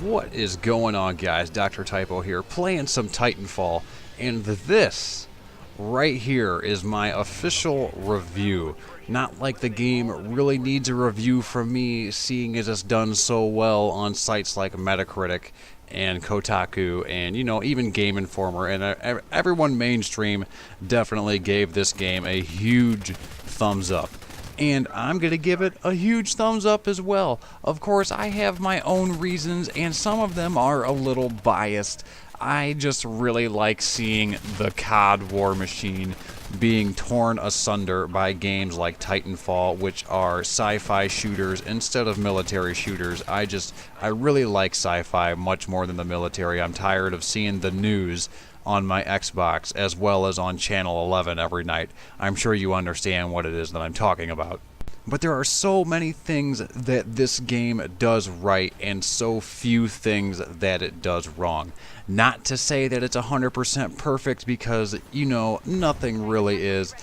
What is going on, guys? Dr. Typo here, playing some Titanfall, and this right here is my official review. Not like the game really needs a review from me, seeing as it's done so well on sites like Metacritic and Kotaku and, you know, even Game Informer, and everyone mainstream definitely gave this game a huge thumbs up. And I'm going to give it a huge thumbs up as well. Of course, I have my own reasons, and some of them are a little biased. I just really like seeing the COD war machine being torn asunder by games like Titanfall, which are sci-fi shooters instead of military shooters. I really like sci-fi much more than the military. I'm tired of seeing the news on my Xbox as well as on Channel 11 every night. I'm sure you understand what it is that I'm talking about. But there are so many things that this game does right and so few things that it does wrong. Not to say that it's 100% perfect, because, you know, nothing really is.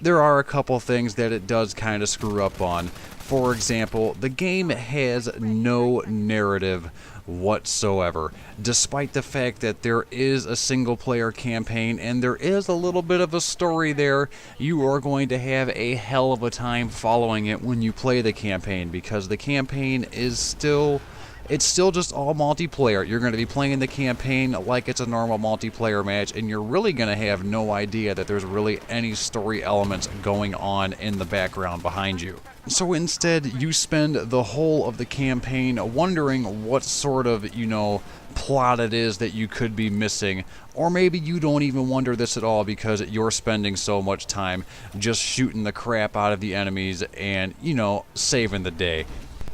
There are a couple things that it does kind of screw up on. For example, the game has no narrative whatsoever, despite the fact that there is a single player campaign and there is a little bit of a story there. You are going to have a hell of a time following it when you play the campaign, because the campaign is still just all multiplayer. You're going to be playing the campaign like it's a normal multiplayer match, and you're really going to have no idea that there's really any story elements going on in the background behind you. So instead, you spend the whole of the campaign wondering what sort of, you know, plot it is that you could be missing. Or maybe you don't even wonder this at all, because you're spending so much time just shooting the crap out of the enemies and, you know, saving the day.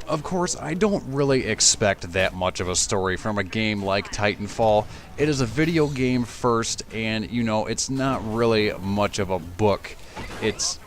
Of course, I don't really expect that much of a story from a game like Titanfall. It is a video game first, and, you know, it's not really much of a book. It's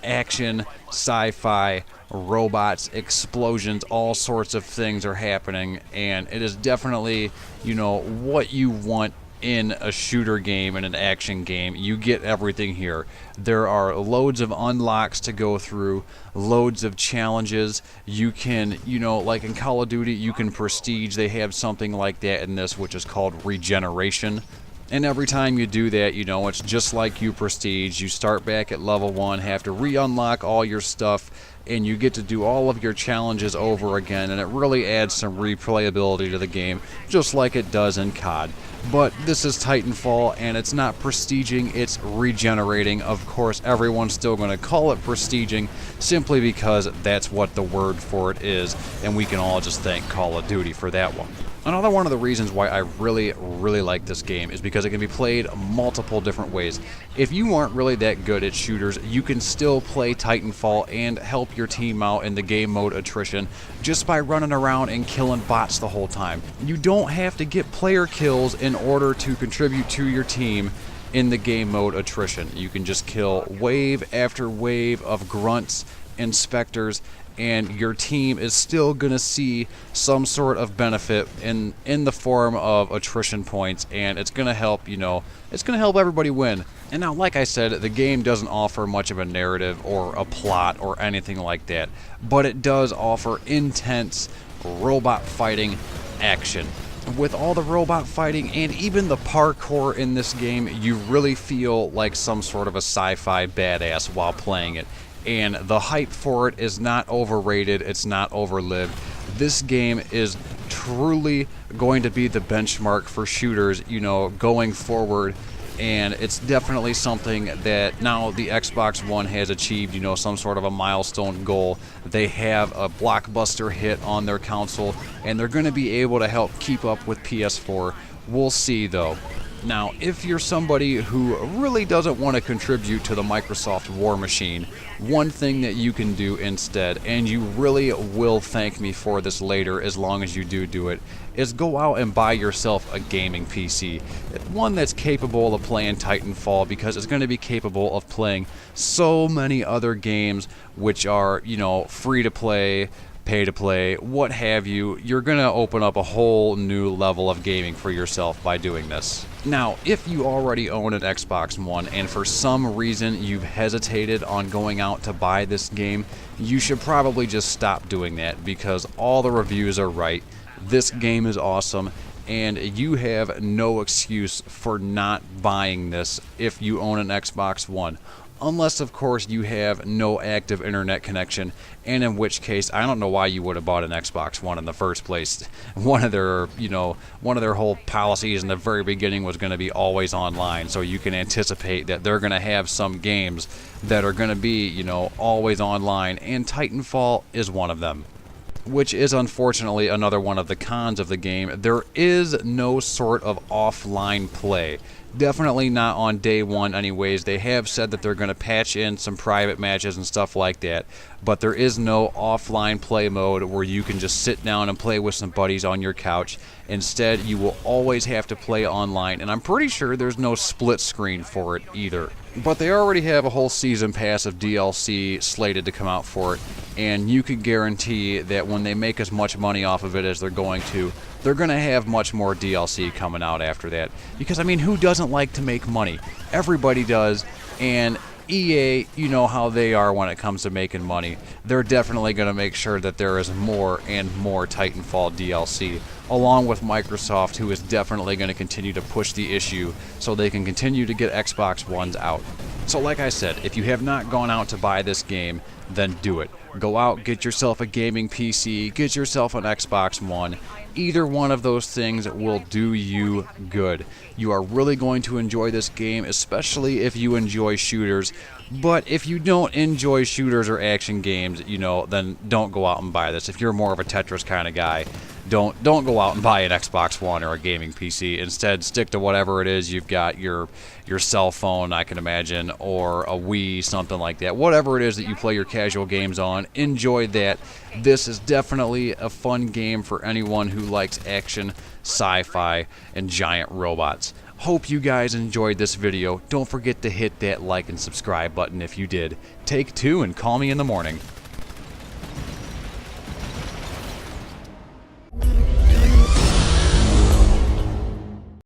action, sci-fi, robots, explosions, all sorts of things are happening, and it is definitely, you know, what you want in a shooter game and an action game. You get everything here. There are loads of unlocks to go through, loads of challenges. You can, you know, like in Call of Duty, you can prestige. They have something like that in this, which is called regeneration. And every time you do that, you know, it's just like you prestige. You start back at level 1, have to re-unlock all your stuff, and you get to do all of your challenges over again, and it really adds some replayability to the game, just like it does in COD. But this is Titanfall, and it's not prestiging, it's regenerating. Of course, everyone's still going to call it prestiging, simply because that's what the word for it is, and we can all just thank Call of Duty for that one. Another one of the reasons why I really like this game is because it can be played multiple different ways. If you aren't really that good at shooters, you can still play Titanfall and help your team out in the game mode attrition just by running around and killing bots the whole time. You don't have to get player kills in order to contribute to your team in the game mode attrition. You can just kill wave after wave of grunts and specters, and your team is still going to see some sort of benefit in the form of attrition points, and it's going to help, you know, it's going to help everybody win. And now, like I said, the game doesn't offer much of a narrative or a plot or anything like that, but it does offer intense robot fighting action. With all the robot fighting and even the parkour in this game, you really feel like some sort of a sci-fi badass while playing it. And the hype for it is not overrated, it's not overlived. This game is truly going to be the benchmark for shooters, you know, going forward. And it's definitely something that now the Xbox One has achieved, you know, some sort of a milestone goal. They have a Blockbuster hit on their console, and they're going to be able to help keep up with PS4. We'll see, though. Now, if you're somebody who really doesn't want to contribute to the Microsoft war machine, one thing that you can do instead, and you really will thank me for this later as long as you do it, is go out and buy yourself a gaming PC. One that's capable of playing Titanfall, because it's going to be capable of playing so many other games which are, you know, free to play, pay to play, what have you. You're going to open up a whole new level of gaming for yourself by doing this. Now, if you already own an Xbox One and for some reason you've hesitated on going out to buy this game, you should probably just stop doing that, because all the reviews are right. This game is awesome, and you have no excuse for not buying this if you own an Xbox One. Unless, of course, you have no active internet connection, and in which case, I don't know why you would have bought an Xbox One in the first place. One of their whole policies in the very beginning was going to be always online, so you can anticipate that they're going to have some games that are going to be, always online, and Titanfall is one of them. Which is unfortunately another one of the cons of the game. There is no sort of offline play. Definitely not on day one anyways. They have said that they're going to patch in some private matches and stuff like that, but there is no offline play mode where you can just sit down and play with some buddies on your couch. Instead, you will always have to play online, and I'm pretty sure there's no split screen for it either. But they already have a whole season pass of DLC slated to come out for it, and you can guarantee that when they make as much money off of it as they're going to have much more DLC coming out after that. Because, I mean, who doesn't like to make money? Everybody does, and EA, you know how they are when it comes to making money. They're definitely going to make sure that there is more and more Titanfall DLC, along with Microsoft, who is definitely going to continue to push the issue so they can continue to get Xbox Ones out. So like I said, if you have not gone out to buy this game, then do it. Go out, get yourself a gaming PC, get yourself an Xbox One. Either one of those things will do you good. You are really going to enjoy this game, especially if you enjoy shooters. But if you don't enjoy shooters or action games, then don't go out and buy this. If you're more of a Tetris kind of guy, don't go out and buy an Xbox One or a gaming PC. Instead, stick to whatever it is you've got, your cell phone, I can imagine, or a Wii, something like that. Whatever it is that you play your casual games on, enjoy that. This is definitely a fun game for anyone who likes action, sci-fi, and giant robots. Hope you guys enjoyed this video. Don't forget to hit that like and subscribe button if you did. Take two and call me in the morning.